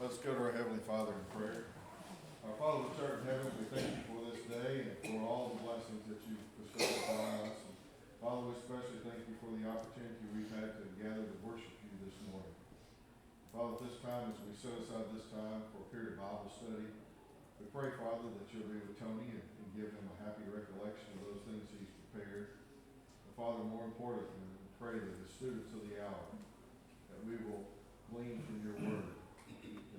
Let's go to our Heavenly Father in prayer. Our Father which art in heaven, we thank you for this day and for all the blessings that you bestowed upon us. And Father, we especially thank you for the opportunity we've had to gather to worship you this morning. Father, at this time, as we set aside this time for a period of Bible study, we pray, Father, that you'll be with Tony and give him a happy recollection of those things he's prepared. And Father, more importantly, we pray that the students of the hour, that we will glean from your word.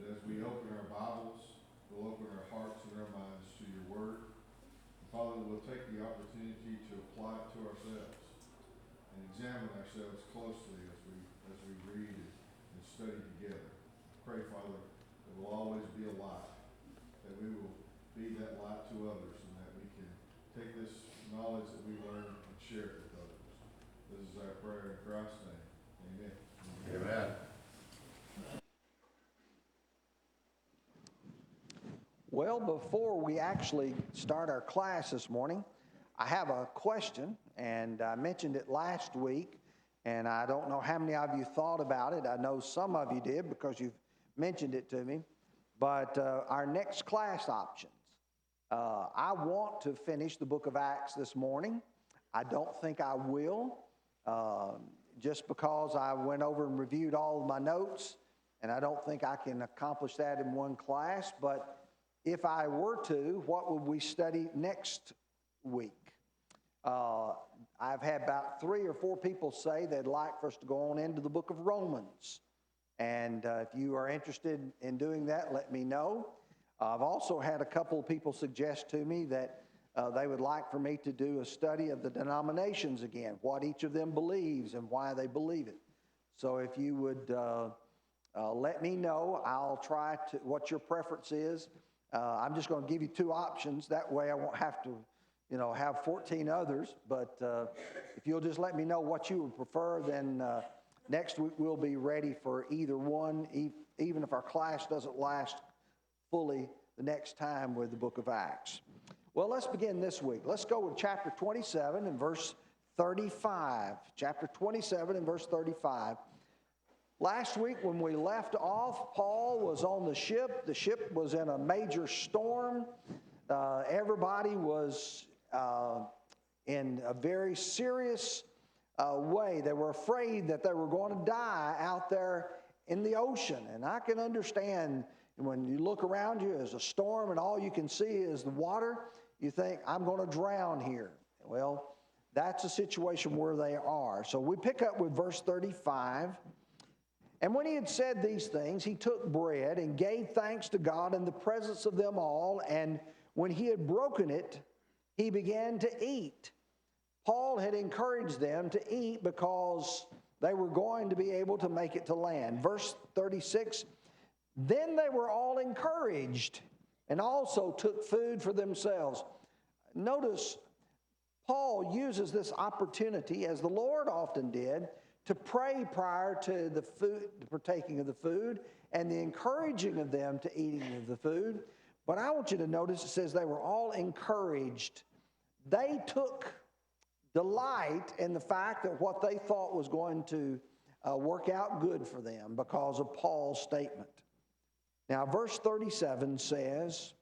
That as we open our Bibles, we'll open our hearts and our minds to your word. And Father, we'll take the opportunity to apply it to ourselves and examine ourselves closely as we read and study together. Pray, Father, that we'll always be a light, that we will be that light to others, and that we can take this knowledge that we learn and share it with others. This is our prayer in Christ's name. Amen. Amen. Well, before we actually start our class this morning, I have a question, and I mentioned it last week, and I don't know how many of you thought about it. I know some of you did because you've mentioned it to me, but our next class options. I want to finish the book of Acts this morning. I don't think I will, just because I went over and reviewed all of my notes, and I don't think I can accomplish that in one class, but if I were to, what would we study next week? I've had about 3 or 4 people say they'd like for us to go on into the book of Romans. And if you are interested in doing that, let me know. I've also had a couple of people suggest to me that they would like for me to do a study of the denominations again, what each of them believes and why they believe it. So if you would let me know, I'll try to, what your preference is. I'm just going to give you 2 options. That way I won't have to, have 14 others. But if you'll just let me know what you would prefer, then next week we'll be ready for either one, even if our class doesn't last fully the next time with the book of Acts. Well, let's begin this week. Let's go with chapter 27 and verse 35. Chapter 27 and verse 35. Last week when we left off, Paul was on the ship. The ship was in a major storm. Everybody was in a very serious way. They were afraid that they were going to die out there in the ocean. And I can understand when you look around you, there's a storm and all you can see is the water. You think, I'm going to drown here. Well, that's a situation where they are. So we pick up with verse 35. And when he had said these things, he took bread and gave thanks to God in the presence of them all. And when he had broken it, he began to eat. Paul had encouraged them to eat because they were going to be able to make it to land. Verse 36, then they were all encouraged and also took food for themselves. Notice, Paul uses this opportunity, as the Lord often did, to pray prior to the food, the partaking of the food, and the encouraging of them to eating of the food. But I want you to notice it says they were all encouraged. They took delight in the fact that what they thought was going to work out good for them because of Paul's statement. Now, verse 37 says,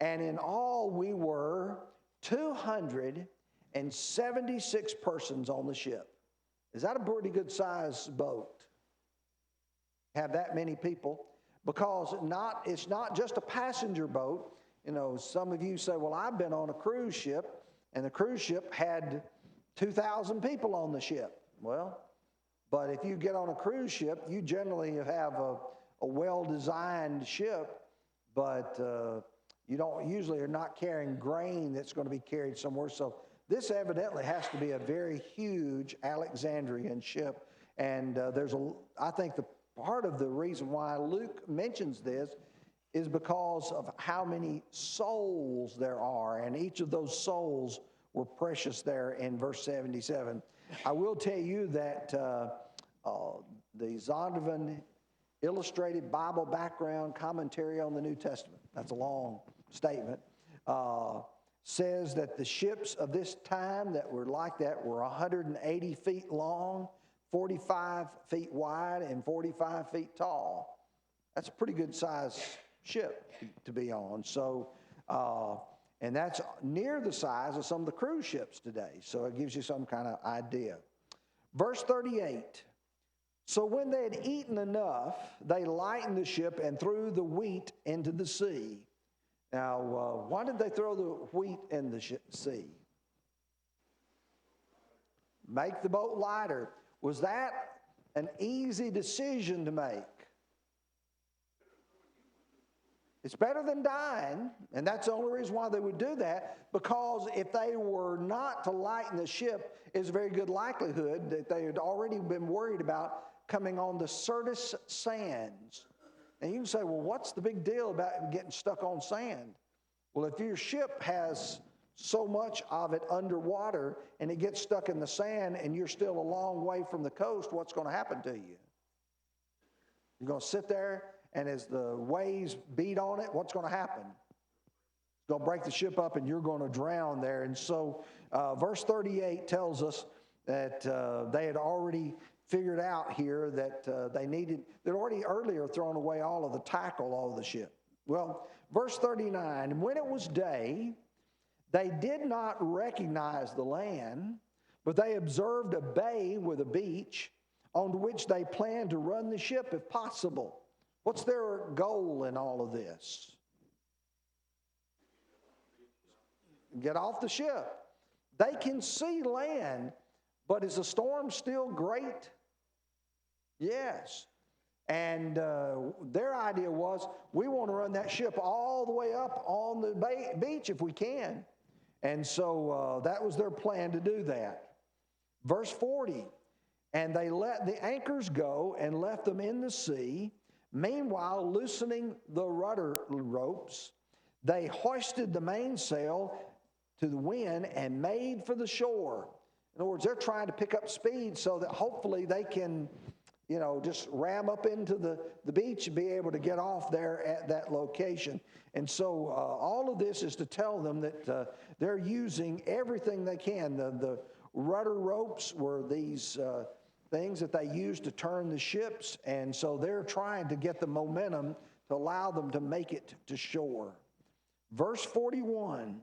and in all we were 276 persons on the ship. Is that a pretty good sized boat? Have that many people? Because it's not just a passenger boat. You know, some of you say, well, I've been on a cruise ship, and the cruise ship had 2,000 people on the ship. Well, but if you get on a cruise ship, you generally have a well-designed ship, but you don't usually are not carrying grain that's going to be carried somewhere. So this evidently has to be a very huge Alexandrian ship. And I think the part of the reason why Luke mentions this is because of how many souls there are. And each of those souls were precious there in verse 77. I will tell you that the Zondervan Illustrated Bible Background Commentary on the New Testament, that's a long statement, says that the ships of this time that were like that were 180 feet long, 45 feet wide, and 45 feet tall. That's a pretty good size ship to be on. So, and that's near the size of some of the cruise ships today. So it gives you some kind of idea. Verse 38. So when they had eaten enough, they lightened the ship and threw the wheat into the sea. Now, why did they throw the wheat in the sea? Make the boat lighter. Was that an easy decision to make? It's better than dying, and that's the only reason why they would do that, because if they were not to lighten the ship, it's a very good likelihood that they had already been worried about coming on the Syrtis sands. And you can say, well, what's the big deal about getting stuck on sand? Well, if your ship has so much of it underwater and it gets stuck in the sand and you're still a long way from the coast, what's going to happen to you? You're going to sit there, and as the waves beat on it, what's going to happen? It's going to break the ship up and you're going to drown there. And so verse 38 tells us that they had already figured out here that they'd already earlier thrown away all of the tackle of the ship. Well, verse 39, and when it was day, they did not recognize the land, but they observed a bay with a beach on which they planned to run the ship if possible. What's their goal in all of this? Get off the ship. They can see land, but is the storm still great? Yes. And their idea was, we want to run that ship all the way up on the beach if we can. And so that was their plan to do that. Verse 40, and they let the anchors go and left them in the sea. Meanwhile, loosening the rudder ropes, they hoisted the mainsail to the wind and made for the shore. In other words, they're trying to pick up speed so that hopefully they can, just ram up into the beach and be able to get off there at that location. And so all of this is to tell them that they're using everything they can. The rudder ropes were these things that they used to turn the ships, and so they're trying to get the momentum to allow them to make it to shore. Verse 41,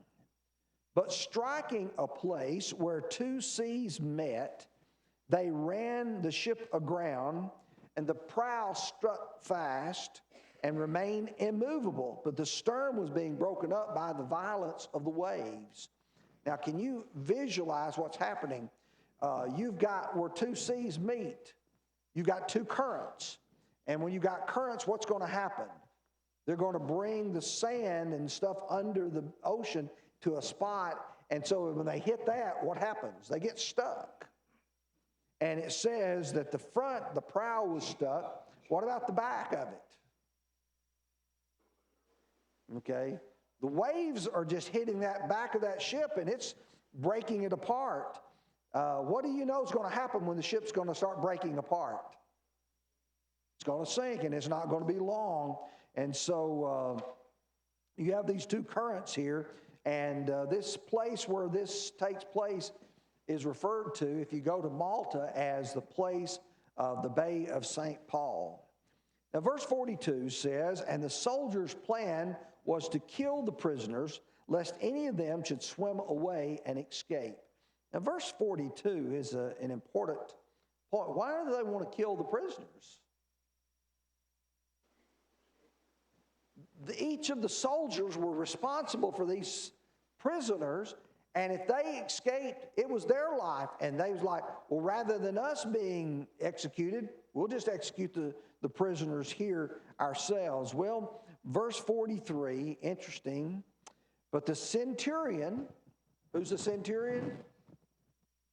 but striking a place where two seas met, they ran the ship aground, and the prow struck fast and remained immovable, but the stern was being broken up by the violence of the waves. Now, can you visualize what's happening? You've got where two seas meet. You've got two currents. And when you've got currents, what's going to happen? They're going to bring the sand and stuff under the ocean to a spot. And so when they hit that, what happens? They get stuck. And it says that the prow was stuck. What about the back of it? Okay. The waves are just hitting that back of that ship, and it's breaking it apart. what do you know is going to happen when the ship's going to start breaking apart? It's going to sink, and it's not going to be long. And so you have these two currents here, and this place where this takes place is referred to, if you go to Malta, as the place of the Bay of St. Paul. Now, verse 42 says, and the soldiers' plan was to kill the prisoners, lest any of them should swim away and escape. Now, verse 42 is an important point. Why do they want to kill the prisoners? Each of the soldiers were responsible for these prisoners, and if they escaped, it was their life. And they was like, well, rather than us being executed, we'll just execute the prisoners here ourselves. Well, verse 43, interesting. But the centurion, who's the centurion?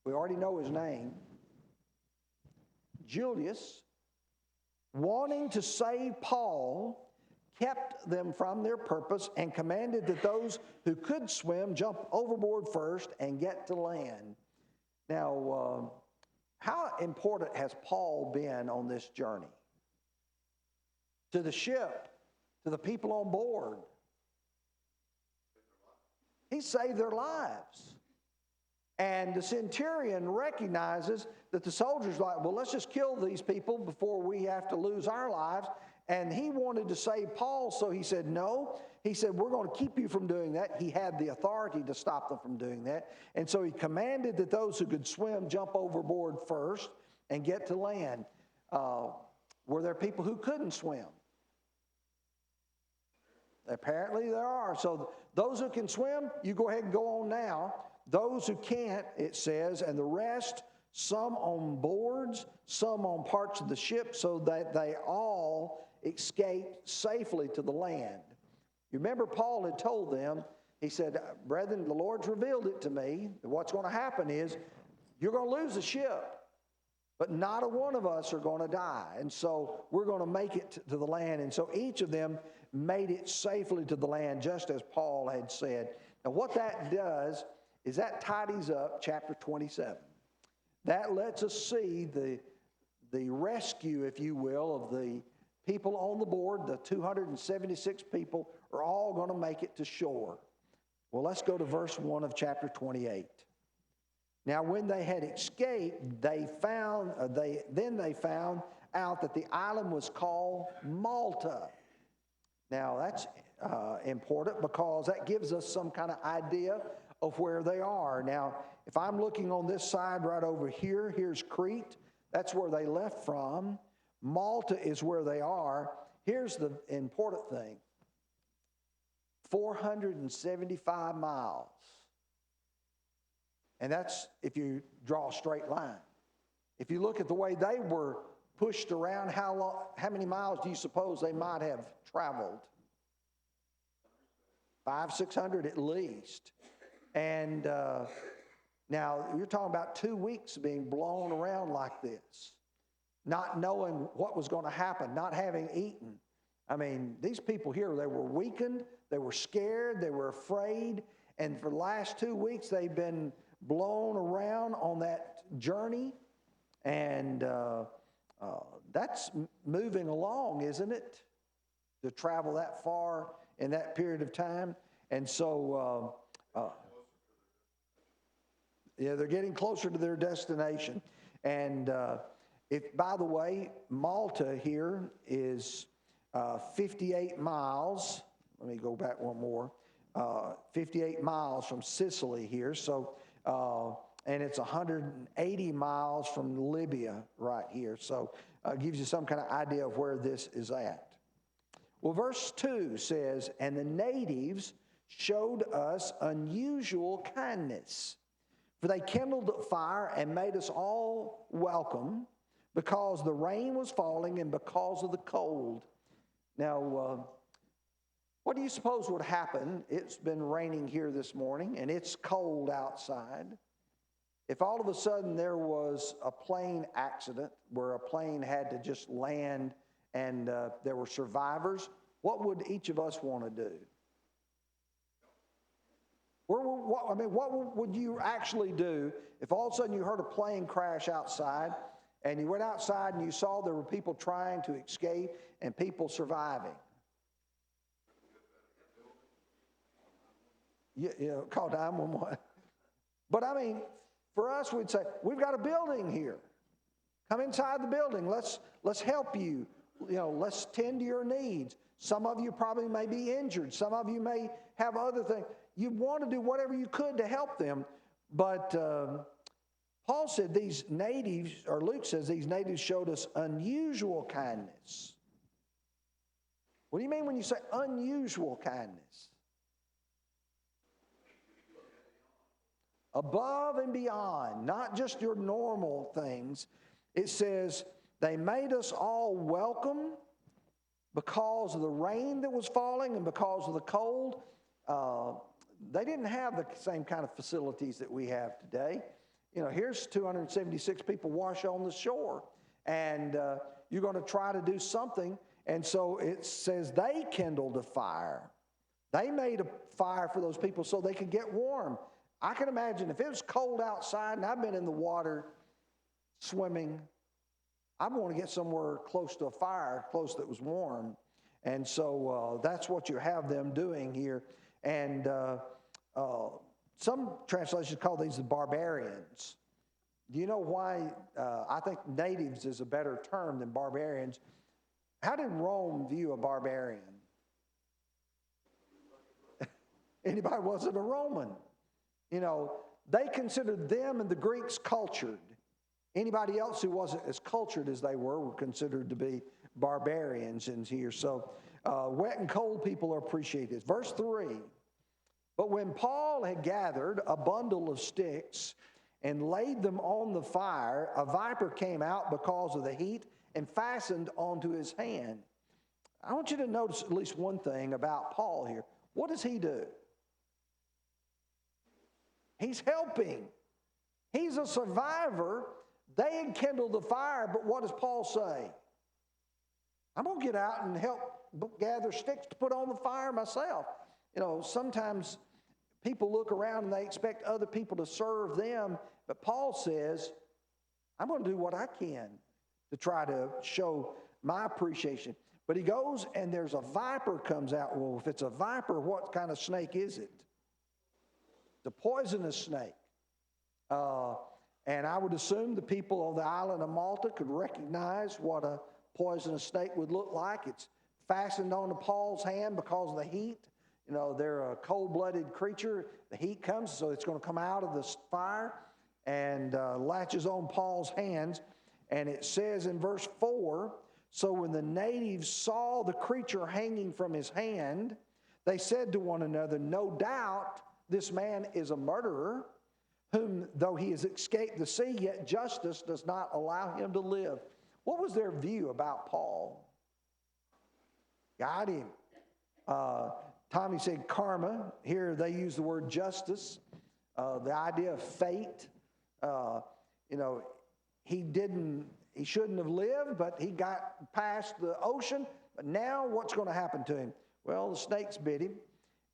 We already know his name. Julius, wanting to save Paul, kept them from their purpose and commanded that those who could swim jump overboard first and get to land. Now, how important has Paul been on this journey? To the ship, to the people on board. He saved their lives. And the centurion recognizes that the soldiers are like, well, let's just kill these people before we have to lose our lives. And he wanted to save Paul, so he said, no. He said, we're going to keep you from doing that. He had the authority to stop them from doing that. And so he commanded that those who could swim jump overboard first and get to land. Were there people who couldn't swim? Apparently there are. So those who can swim, you go ahead and go on now. Those who can't, it says, and the rest, some on boards, some on parts of the ship, so that they all escaped safely to the land. You remember Paul had told them, he said, brethren, the Lord's revealed it to me. What's going to happen is you're going to lose the ship, but not a one of us are going to die. And so we're going to make it to the land. And so each of them made it safely to the land, just as Paul had said. Now what that does is that tidies up chapter 27. That lets us see the rescue, if you will, of the people on the board. The 276 people are all going to make it to shore. Well, let's go to verse 1 of chapter 28. Now, when they had escaped, they found out that the island was called Malta. Now, that's important because that gives us some kind of idea of where they are. Now, if I'm looking on this side right over here, here's Crete. That's where they left from. Malta is where they are. Here's the important thing. 475 miles. And that's if you draw a straight line. If you look at the way they were pushed around, how many miles do you suppose they might have traveled? 500-600 at least. And now you're talking about 2 weeks being blown around like this, not knowing what was going to happen, not having eaten. I mean, these people here, they were weakened, they were scared, they were afraid, and for the last 2 weeks they've been blown around on that journey, and that's moving along, isn't it? To travel that far in that period of time. And so yeah, they're getting closer to their destination. And if, by the way, Malta here is 58 miles. Let me go back one more. 58 miles from Sicily here. So, and it's 180 miles from Libya right here. So it gives you some kind of idea of where this is at. Well, verse 2 says, and the natives showed us unusual kindness, for they kindled a fire and made us all welcome, because the rain was falling and because of the cold. Now, what do you suppose would happen? It's been raining here this morning, and it's cold outside. If all of a sudden there was a plane accident where a plane had to just land and there were survivors, what would each of us want to do? What would you actually do if all of a sudden you heard a plane crash outside and you went outside and you saw there were people trying to escape and people surviving? Call 911. But I mean, for us, we'd say, we've got a building here. Come inside the building. Let's help you. Let's tend to your needs. Some of you probably may be injured. Some of you may have other things. You want to do whatever you could to help them. But Paul said these natives, or Luke says these natives showed us unusual kindness. What do you mean when you say unusual kindness? Above and beyond, not just your normal things. It says they made us all welcome because of the rain that was falling and because of the cold. They didn't have the same kind of facilities that we have today. Here's 276 people wash on the shore, and you're going to try to do something. And so it says they kindled a fire. They made a fire for those people so they could get warm. I can imagine if it was cold outside and I've been in the water swimming, I want to get somewhere close to a fire, close that was warm. And so that's what you have them doing here. And some translations call these the barbarians. Do you know why? I think natives is a better term than barbarians. How did Rome view a barbarian? Anybody wasn't a Roman. They considered them and the Greeks cultured. Anybody else who wasn't as cultured as they were considered to be barbarians in here. So wet and cold people are appreciated. Verse 3, but when Paul had gathered a bundle of sticks and laid them on the fire, a viper came out because of the heat and fastened onto his hand. I want you to notice at least one thing about Paul here. What does he do? He's helping. He's a survivor. They had kindled the fire, but what does Paul say? I'm going to get out and help gather sticks to put on the fire myself. Sometimes people look around and they expect other people to serve them, but Paul says, I'm going to do what I can to try to show my appreciation. But he goes and there's a viper comes out. Well, if it's a viper, what kind of snake is it? The poisonous snake. And I would assume the people on the island of Malta could recognize what a poisonous snake would look like. It's fastened onto Paul's hand because of the heat. They're a cold-blooded creature. The heat comes, so it's going to come out of the fire and latches on Paul's hands. And it says in verse 4, so when the natives saw the creature hanging from his hand, they said to one another, no doubt this man is a murderer, whom though he has escaped the sea, yet justice does not allow him to live. What was their view about Paul? Got him. Tommy said karma. Here they use the word justice. The idea of fate. He shouldn't have lived, but he got past the ocean. But now what's going to happen to him? Well, the snakes bit him.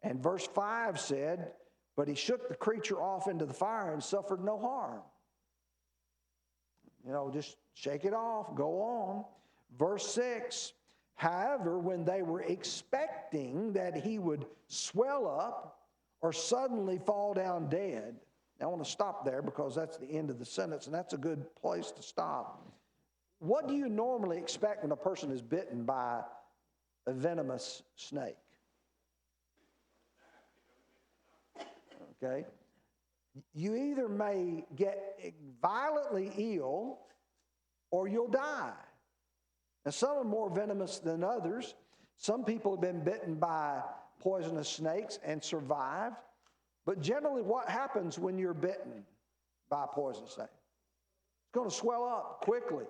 And verse 5 said, but he shook the creature off into the fire and suffered no harm. Just shake it off, go on. Verse 6, however, when they were expecting that he would swell up or suddenly fall down dead. Now, I want to stop there because that's the end of the sentence, and that's a good place to stop. What do you normally expect when a person is bitten by a venomous snake? Okay? You either may get violently ill or you'll die. Now, some are more venomous than others. Some people have been bitten by poisonous snakes and survived. But generally, what happens when you're bitten by a poisonous snake? It's going to swell up quickly.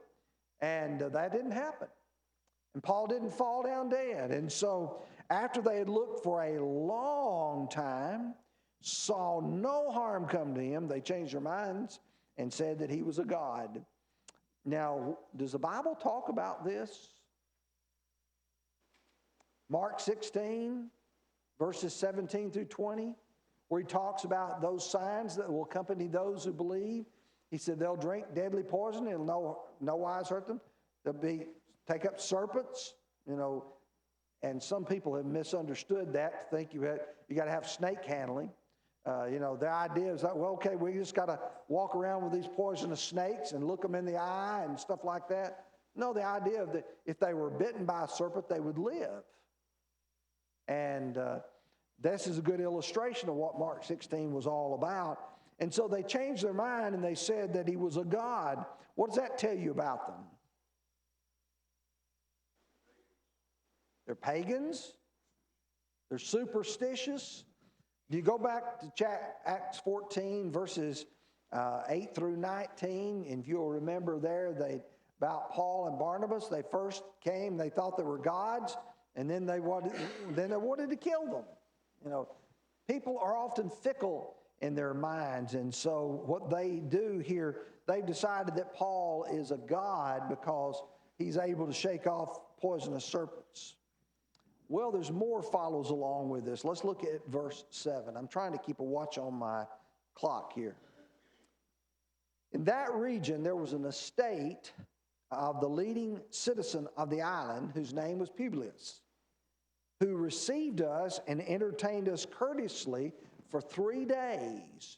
And that didn't happen. And Paul didn't fall down dead. And so after they had looked for a long time, saw no harm come to him, they changed their minds and said that he was a god. Now, does the Bible talk about this? Mark 16, verses 17 through 20. where he talks about those signs that will accompany those who believe. He said they'll drink deadly poison, it'll no wise hurt them. They'll take up serpents, and some people have misunderstood that to think you got to have snake handling. Their idea is that, well, okay, we just got to walk around with these poisonous snakes and look them in the eye and stuff like that. No, the idea of that if they were bitten by a serpent, they would live. And this is a good illustration of what Mark 16 was all about. And so they changed their mind and they said that he was a god. What does that tell you about them? They're pagans. They're superstitious. Do you go back to Acts 14, verses 8 through 19, and if you'll remember there, about Paul and Barnabas, they first came, they thought they were gods, and then they wanted to kill them. People are often fickle in their minds, and so what they do here, they've decided that Paul is a god because he's able to shake off poisonous serpents. Well, there's more follows along with this. Let's look at verse 7. I'm trying to keep a watch on my clock here. In that region, there was an estate of the leading citizen of the island, whose name was Publius, who received us and entertained us courteously for 3 days.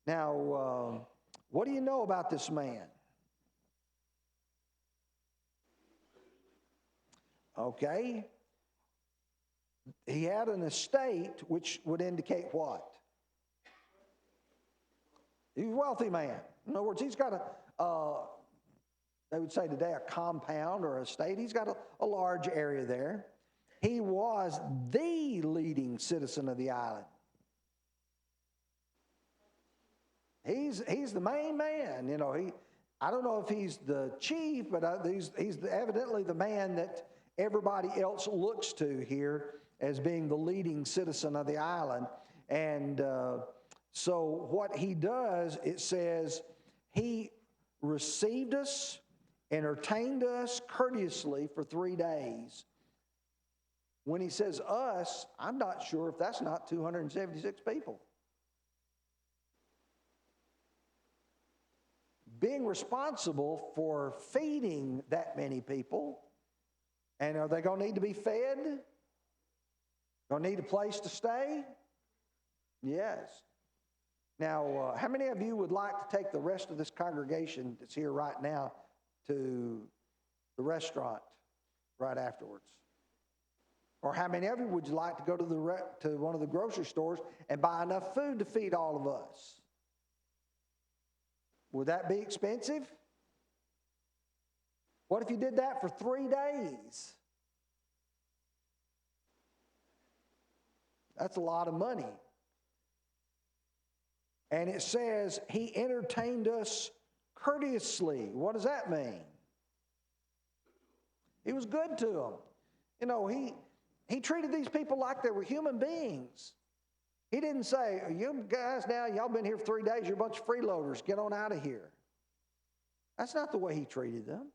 Now, what do you know about this man? Okay. He had an estate, which would indicate what? He's a wealthy man. In other words, he's got they would say today, a compound or estate. He's got a large area there. He was the leading citizen of the island. He's the main man. I don't know if he's the chief, but he's evidently the man that everybody else looks to here as being the leading citizen of the island. And so what he does, it says, he received us, entertained us courteously for 3 days. When he says us, I'm not sure if that's not 276 people. Being responsible for feeding that many people, and are they going to need to be fed? Going to need a place to stay? Yes. Now, how many of you would like to take the rest of this congregation that's here right now to the restaurant right afterwards? Or how many of you would you like to go to one of the grocery stores and buy enough food to feed all of us? Would that be expensive? What if you did that for 3 days? That's a lot of money. And it says he entertained us courteously. What does that mean? He was good to them. He treated these people like they were human beings. He didn't say, you guys now, y'all been here for 3 days, you're a bunch of freeloaders, get on out of here. That's not the way he treated them.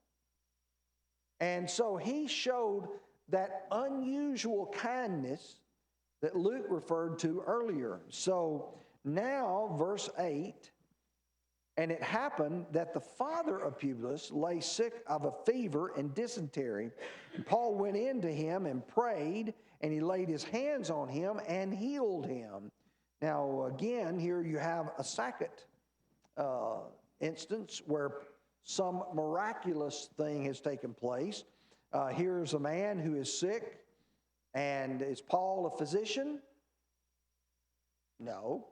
And so he showed that unusual kindness that Luke referred to earlier. So now, verse 8, and it happened that the father of Publius lay sick of a fever and dysentery. And Paul went in to him and prayed, and he laid his hands on him and healed him. Now, again, here you have a second instance where some miraculous thing has taken place. Here's a man who is sick. And is Paul a physician? No.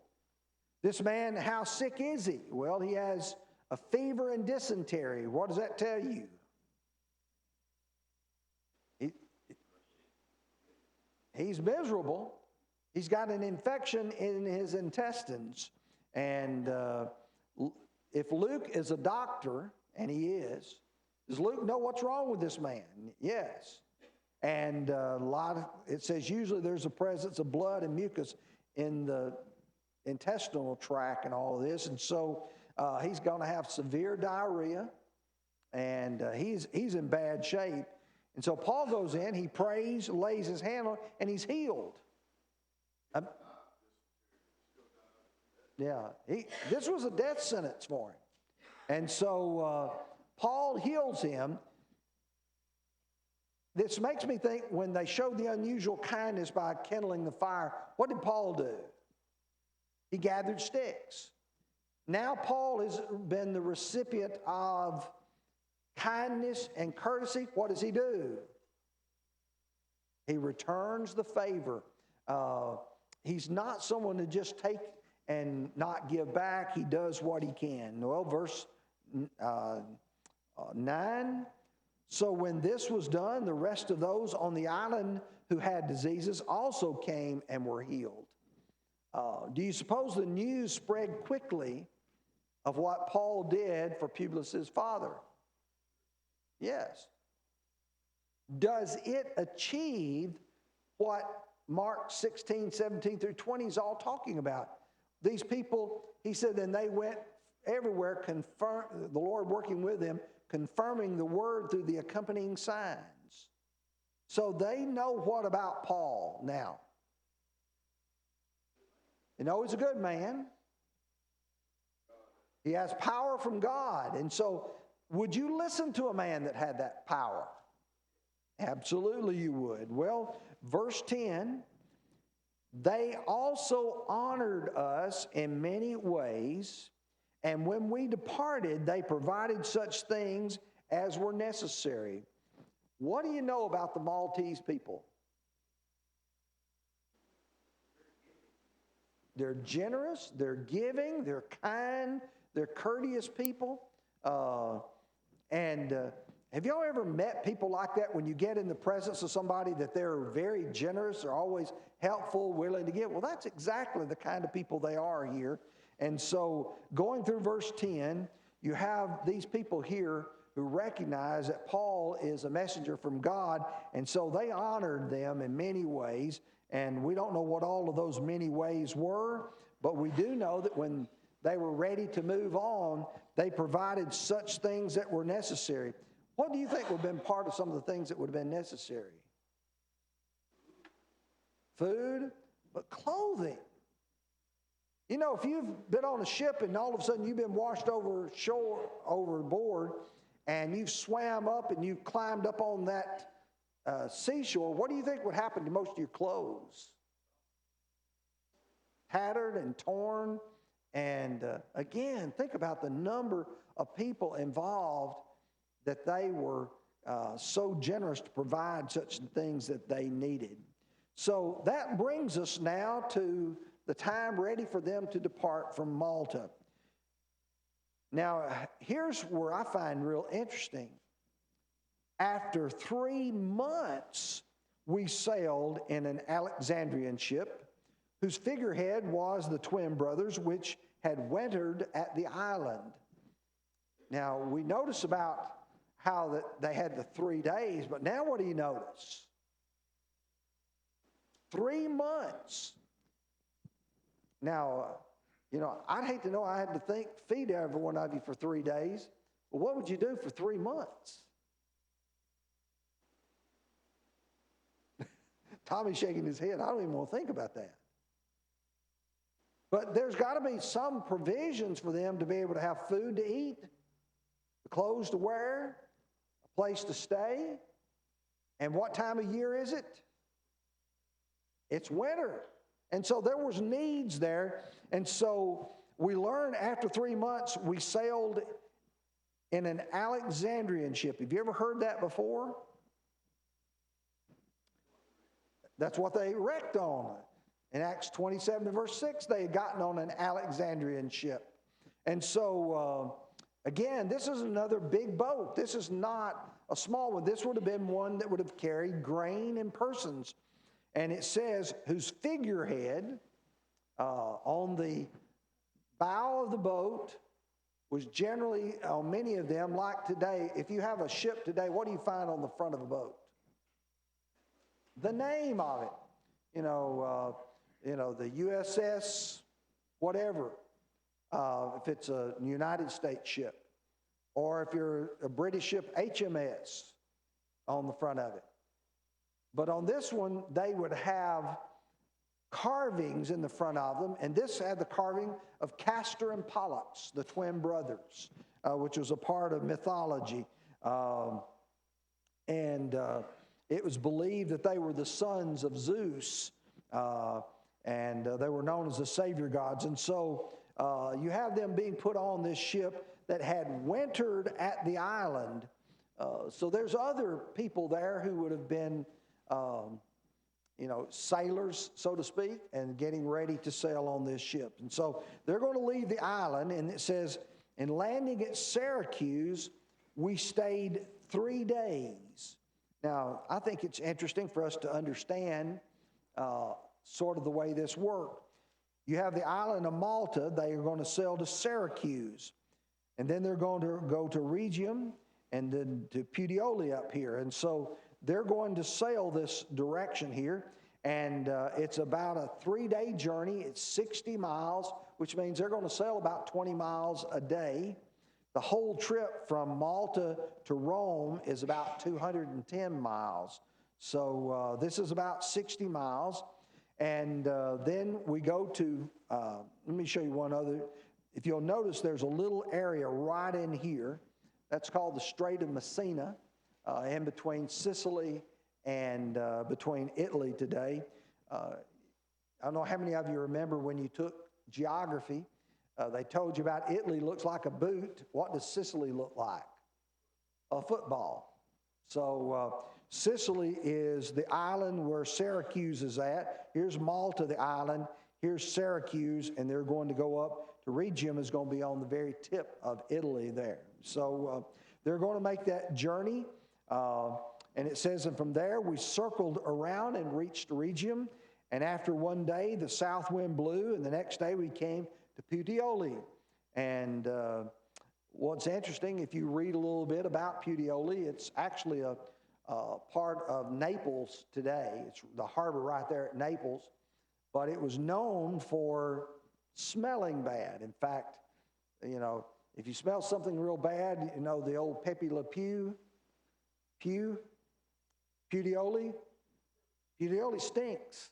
This man, how sick is he? Well, he has a fever and dysentery. What does that tell you? He's miserable. He's got an infection in his intestines. And if Luke is a doctor, and he is, does Luke know what's wrong with this man? Yes. And it says usually there's a presence of blood and mucus in the intestinal tract and all of this. And so he's going to have severe diarrhea, and he's in bad shape. And so Paul goes in, he prays, lays his hand on, and he's healed. Yeah, this was a death sentence for him. And so Paul heals him. This makes me think when they showed the unusual kindness by kindling the fire, what did Paul do? He gathered sticks. Now Paul has been the recipient of kindness and courtesy. What does he do? He returns the favor. He's not someone to just take and not give back. He does what he can. Well, verse 9. So when this was done, the rest of those on the island who had diseases also came and were healed. Do you suppose the news spread quickly of what Paul did for Publius' father? Yes. Does it achieve what Mark 16, 17 through 20 is all talking about? These people, he said, then they went everywhere, the Lord working with them, confirming the word through the accompanying signs. So they know what about Paul now? You know, he's a good man. He has power from God. And so, would you listen to a man that had that power? Absolutely you would. Well, verse 10, they also honored us in many ways, and when we departed, they provided such things as were necessary. What do you know about the Maltese people? They're generous, they're giving, they're kind, they're courteous people. Have y'all ever met people like that when you get in the presence of somebody that they're very generous, they're always helpful, willing to give? Well, that's exactly the kind of people they are here. And so going through verse 10, you have these people here who recognize that Paul is a messenger from God, and so they honored them in many ways. And we don't know what all of those many ways were, but we do know that when they were ready to move on, they provided such things that were necessary. What do you think would have been part of some of the things that would have been necessary? Food, but clothing. You know, if you've been on a ship and all of a sudden you've been washed overboard, and you've swam up and you've climbed up on that seashore, what do you think would happen to most of your clothes? Tattered and torn. And again, think about the number of people involved that they were so generous to provide such things that they needed. So that brings us now to the time ready for them to depart from Malta. Now, here's where I find real interesting. After 3 months, we sailed in an Alexandrian ship whose figurehead was the twin brothers which had wintered at the island. Now, we notice about how that they had the 3 days, but now what do you notice? 3 months. Now, you know, I'd hate to know I had to feed every one of you for 3 days, but what would you do for 3 months? Tommy's shaking his head. I don't even want to think about that. But there's got to be some provisions for them to be able to have food to eat, clothes to wear, a place to stay. And what time of year is it? It's winter. And so there was needs there. And so we learned after 3 months, we sailed in an Alexandrian ship. Have you ever heard that before? That's what they wrecked on. In Acts 27 verse 6, they had gotten on an Alexandrian ship. And so, again, this is another big boat. This is not a small one. This would have been one that would have carried grain and persons. And it says, whose figurehead on the bow of the boat was generally, on many of them, like today, if you have a ship today, what do you find on the front of a boat? The name of it. You know, the USS, whatever, if it's a United States ship. Or if you're a British ship, HMS on the front of it. But on this one, they would have carvings in the front of them, and this had the carving of Castor and Pollux, the twin brothers, which was a part of mythology. And it was believed that they were the sons of Zeus, and they were known as the savior gods. And so you have them being put on this ship that had wintered at the island. So there's other people there who would have been, sailors, so to speak, and getting ready to sail on this ship. And so they're going to leave the island, and it says, in landing at Syracuse, we stayed 3 days. Now, I think it's interesting for us to understand sort of the way this worked. You have the island of Malta. They are going to sail to Syracuse. And then they're going to go to Rhegium and then to Puteoli up here. And so they're going to sail this direction here. And it's about a 3-day journey. It's 60 miles, which means they're going to sail about 20 miles a day. The whole trip from Malta to Rome is about 210 miles. So this is about 60 miles. And then we go to, let me show you one other. If you'll notice, there's a little area right in here. That's called the Strait of Messina, in between Sicily and between Italy today. I don't know how many of you remember when you took geography, they told you about Italy looks like a boot. What does Sicily look like? A football. So Sicily is the island where Syracuse is at. Here's Malta, the island. Here's Syracuse, and they're going to go up to Rhegium, is going to be on the very tip of Italy there. So they're going to make that journey. And it says, and from there we circled around and reached Rhegium. And after one day, the south wind blew, and the next day we came to Puteoli. And what's interesting, if you read a little bit about Puteoli, it's actually a part of Naples today. It's the harbor right there at Naples, but it was known for smelling bad. In fact, if you smell something real bad, the old Pepe Le Pew, Puteoli stinks.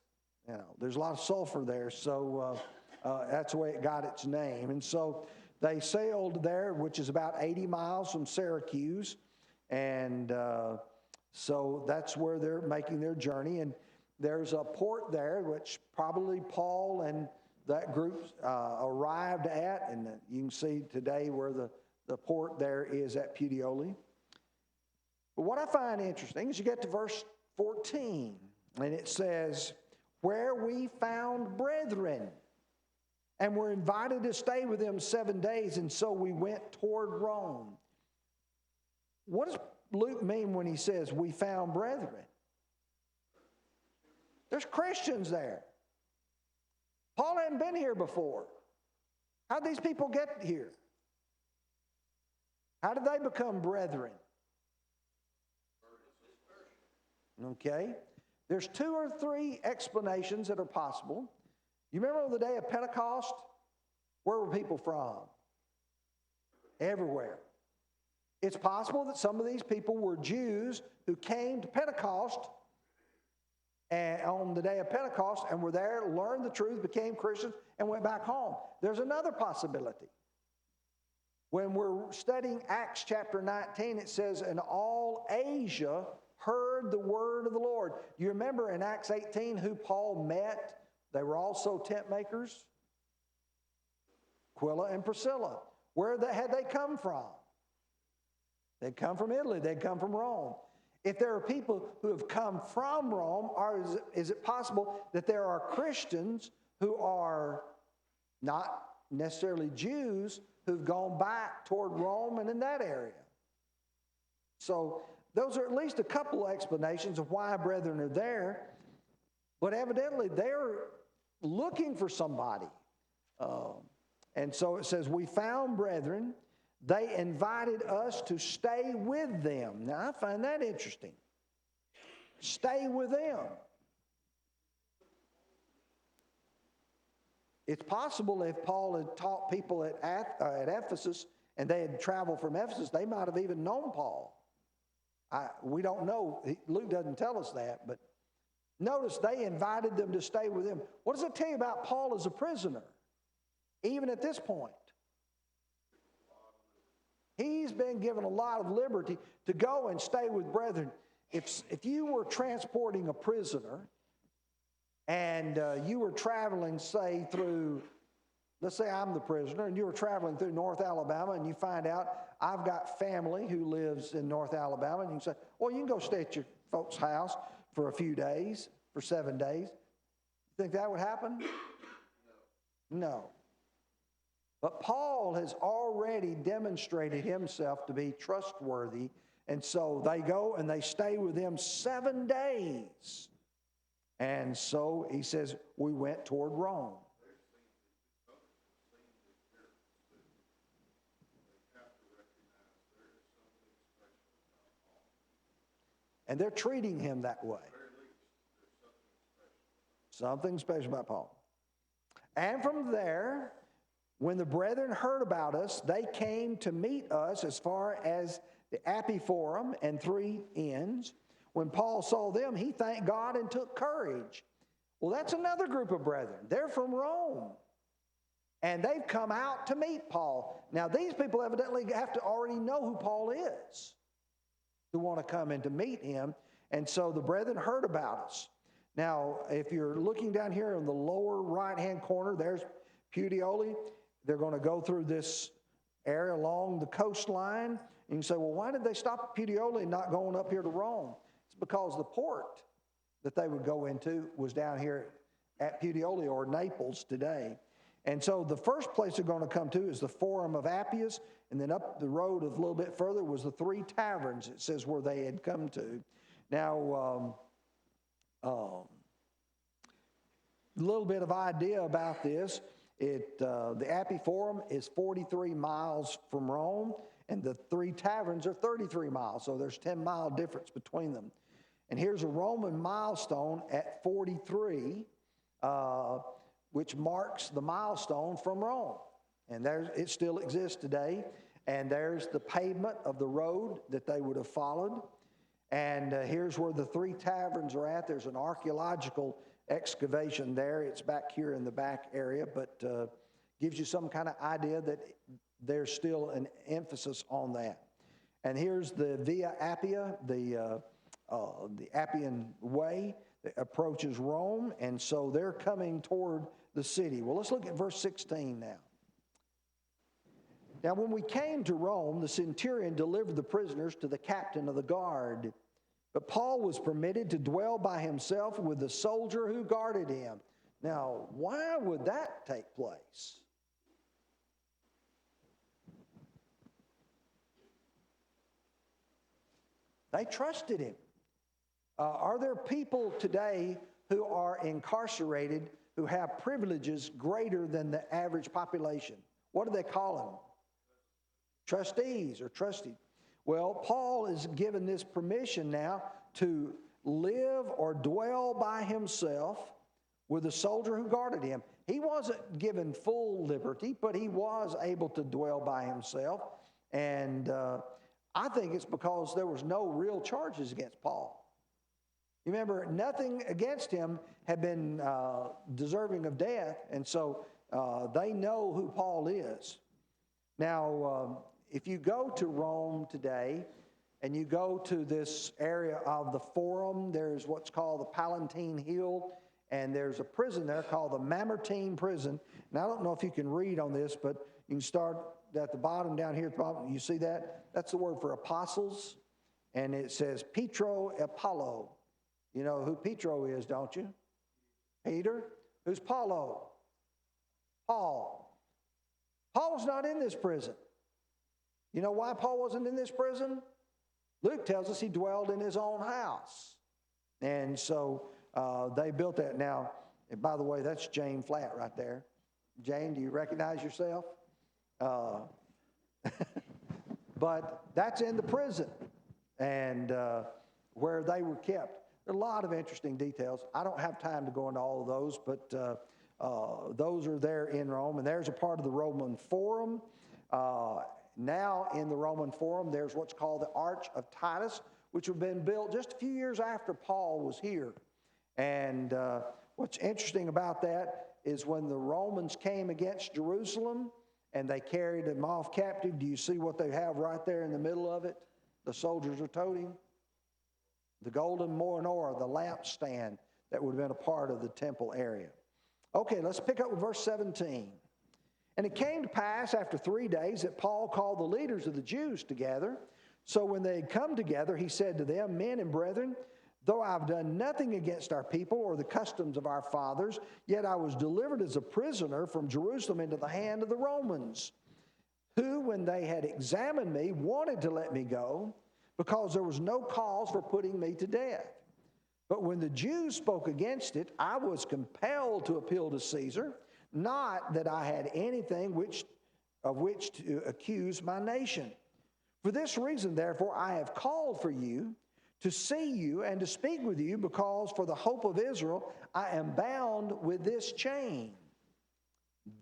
There's a lot of sulfur there, so that's the way it got its name. And so they sailed there, which is about 80 miles from Syracuse, and so that's where they're making their journey. And there's a port there, which probably Paul and that group arrived at, and you can see today where the port there is at Puteoli. But what I find interesting is you get to verse 14, and it says, where we found brethren, and were invited to stay with them 7 days, and so we went toward Rome. What does Luke mean when he says we found brethren? There's Christians there. Paul hadn't been here before. How did these people get here? How did they become brethren? Okay. There's 2 or 3 explanations that are possible. You remember on the day of Pentecost? Where were people from? Everywhere. It's possible that some of these people were Jews who came to Pentecost and on the day of Pentecost and were there, learned the truth, became Christians, and went back home. There's another possibility. When we're studying Acts chapter 19, it says, and all Asia heard the word of the Lord. You remember in Acts 18 who Paul met? They were also tent makers. Aquila and Priscilla. Where had they come from? They'd come from Italy. They'd come from Rome. If there are people who have come from Rome, or is it possible that there are Christians who are not necessarily Jews who've gone back toward Rome and in that area? So those are at least a couple of explanations of why brethren are there. But evidently they're looking for somebody. And so it says, we found brethren. They invited us to stay with them. Now, I find that interesting. Stay with them. It's possible if Paul had taught people at Ephesus and they had traveled from Ephesus, they might have even known Paul. We don't know. Luke doesn't tell us that, but Notice they invited them to stay with them. What does it tell you about Paul as a prisoner? Even at this point, he's been given a lot of liberty to go and stay with brethren. If you were transporting a prisoner and you were traveling, say, through, let's say I'm the prisoner, and you were traveling through North Alabama, and you find out I've got family who lives in North Alabama, and you say, well, you can go stay at your folks' house for a few days, for 7 days. You think that would happen? No. But Paul has already demonstrated himself to be trustworthy, and so they go and they stay with him 7 days. And so he says, we went toward Rome. And they're treating him that way. Something special about Paul. And from there, when the brethren heard about us, they came to meet us as far as the Appii Forum and 3 Inns. When Paul saw them, he thanked God and took courage. Well, that's another group of brethren. They're from Rome. And they've come out to meet Paul. Now, these people evidently have to already know who Paul is to want to come and to meet him. And so the brethren heard about us. Now, if you're looking down here in the lower right-hand corner, there's Puteoli. They're going to go through this area along the coastline. You can say, well, why did they stop at Puteoli and not going up here to Rome? It's because the port that they would go into was down here at Puteoli, or Naples today. And so the first place they're going to come to is the Forum of Appius, and then up the road a little bit further was the 3 taverns, it says, where they had come to. Now, a little bit of idea about this. The Appii Forum is 43 miles from Rome, and the 3 taverns are 33 miles, so there's 10-mile difference between them. And here's a Roman milestone at 43, which marks the milestone from Rome. And it still exists today. And there's the pavement of the road that they would have followed. And here's where the 3 taverns are at. There's an archaeological excavation there. It's back here in the back area, but gives you some kind of idea that there's still an emphasis on that. And here's the Via Appia, the Appian Way that approaches Rome, and so they're coming toward the city. Well, let's look at verse 16 now. Now, when we came to Rome, the centurion delivered the prisoners to the captain of the guard. But Paul was permitted to dwell by himself with the soldier who guarded him. Now, why would that take place? They trusted him. Are there people today who are incarcerated who have privileges greater than the average population? What do they call them? Trustees or trusty. Well, Paul is given this permission now to live or dwell by himself with the soldier who guarded him. He wasn't given full liberty, but he was able to dwell by himself. And I think it's because there was no real charges against Paul. You remember, nothing against him had been deserving of death, and so they know who Paul is. Now, if you go to Rome today and you go to this area of the Forum, there's what's called the Palatine Hill, and there's a prison there called the Mamertine Prison. And I don't know if you can read on this, but you can start at the bottom down here at the bottom. You see that? That's the word for apostles, and it says Petro Apollo. You know who Petro is, don't you? Peter. Who's Paulo? Paul. Paul's not in this prison. You know why Paul wasn't in this prison? Luke tells us he dwelled in his own house. And so they built that. Now, and by the way, that's Jane Flatt right there. Jane, do you recognize yourself? But that's in the prison and where they were kept. There are a lot of interesting details. I don't have time to go into all of those, but those are there in Rome. And there's a part of the Roman Forum. Now in the Roman Forum, there's what's called the Arch of Titus, which had been built just a few years after Paul was here. And what's interesting about that is when the Romans came against Jerusalem and they carried them off captive, do you see what they have right there in the middle of it? The soldiers are toting the golden menorah, the lampstand that would have been a part of the temple area. Okay, let's pick up with verse 17. And it came to pass after 3 days that Paul called the leaders of the Jews together. So when they had come together, he said to them, Men and brethren, though I have done nothing against our people or the customs of our fathers, yet I was delivered as a prisoner from Jerusalem into the hand of the Romans, who, when they had examined me, wanted to let me go, because there was no cause for putting me to death. But when the Jews spoke against it, I was compelled to appeal to Caesar, not that I had anything of which to accuse my nation. For this reason, therefore, I have called for you to see you and to speak with you, because for the hope of Israel I am bound with this chain.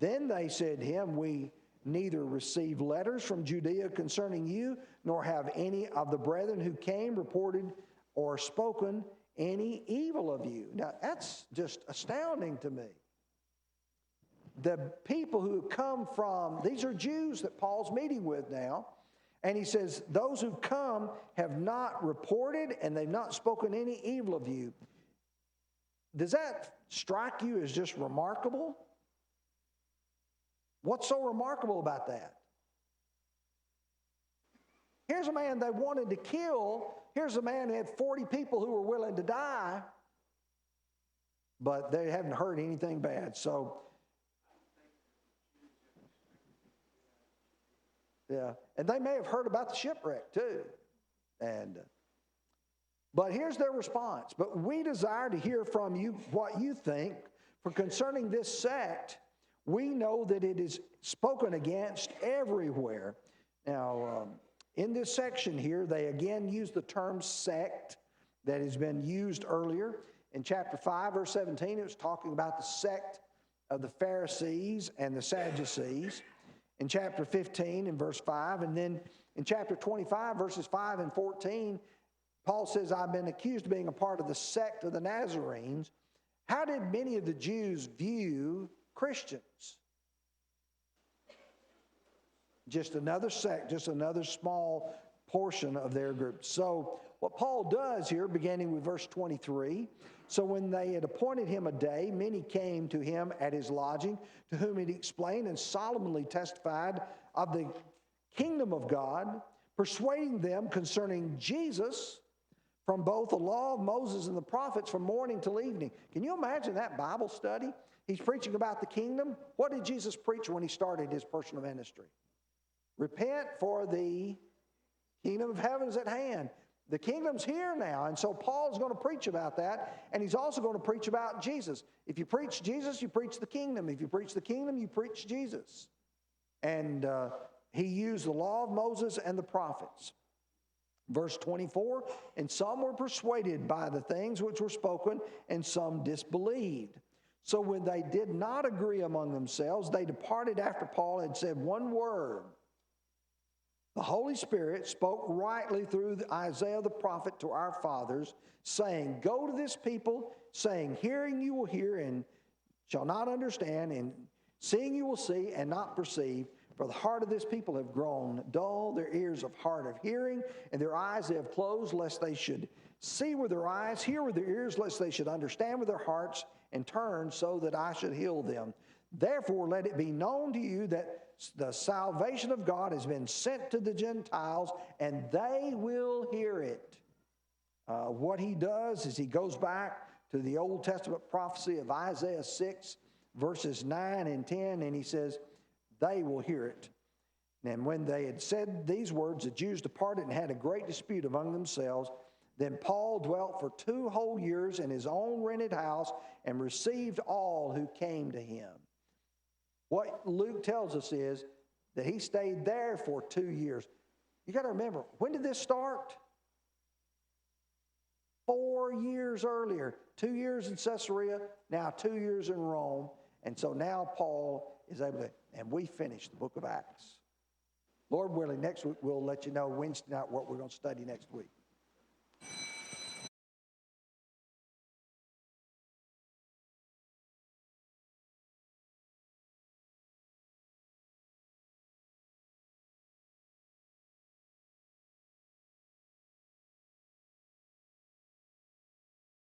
Then they said to him, We neither receive letters from Judea concerning you, nor have any of the brethren who came reported or spoken any evil of you. Now, that's just astounding to me. The people who come from, these are Jews that Paul's meeting with now, and he says, those who come have not reported and they've not spoken any evil of you. Does that strike you as just remarkable? What's so remarkable about that? Here's a man they wanted to kill. Here's a man who had 40 people who were willing to die, but they haven't heard anything bad. So, yeah, and they may have heard about the shipwreck too. But here's their response. But we desire to hear from you what you think, for concerning this sect, we know that it is spoken against everywhere. Now, in this section here, they again use the term sect that has been used earlier. In chapter 5, verse 17, it was talking about the sect of the Pharisees and the Sadducees. In chapter 15, in verse 5, and then in chapter 25, verses 5 and 14, Paul says, I've been accused of being a part of the sect of the Nazarenes. How did many of the Jews view Christians? Just another sect, just another small portion of their group. So what Paul does here, beginning with verse 23, so when they had appointed him a day, many came to him at his lodging, to whom he explained and solemnly testified of the kingdom of God, persuading them concerning Jesus from both the law of Moses and the prophets from morning till evening. Can you imagine that Bible study? He's preaching about the kingdom. What did Jesus preach when he started his personal ministry? Repent, for the kingdom of heaven is at hand. The kingdom's here now, and so Paul's going to preach about that, and he's also going to preach about Jesus. If you preach Jesus, you preach the kingdom. If you preach the kingdom, you preach Jesus. And he used the law of Moses and the prophets. Verse 24, and some were persuaded by the things which were spoken, and some disbelieved. So when they did not agree among themselves, they departed after Paul had said one word. The Holy Spirit spoke rightly through Isaiah the prophet to our fathers, saying, Go to this people, saying, Hearing you will hear and shall not understand, and seeing you will see and not perceive. For the heart of this people have grown dull, their ears of hard of hearing, and their eyes they have closed, lest they should see with their eyes, hear with their ears, lest they should understand with their hearts, and turn so that I should heal them. Therefore let it be known to you that the salvation of God has been sent to the Gentiles, and they will hear it. What he does is he goes back to the Old Testament prophecy of Isaiah 6, verses 9 and 10, and he says, they will hear it. And when they had said these words, the Jews departed and had a great dispute among themselves. Then Paul dwelt for 2 whole years in his own rented house and received all who came to him. What Luke tells us is that he stayed there for 2 years. You got to remember, when did this start? 4 years earlier. 2 years in Caesarea, now 2 years in Rome. And so now Paul is able to, and we finish the book of Acts. Lord willing, next week we'll let you know Wednesday night what we're going to study next week.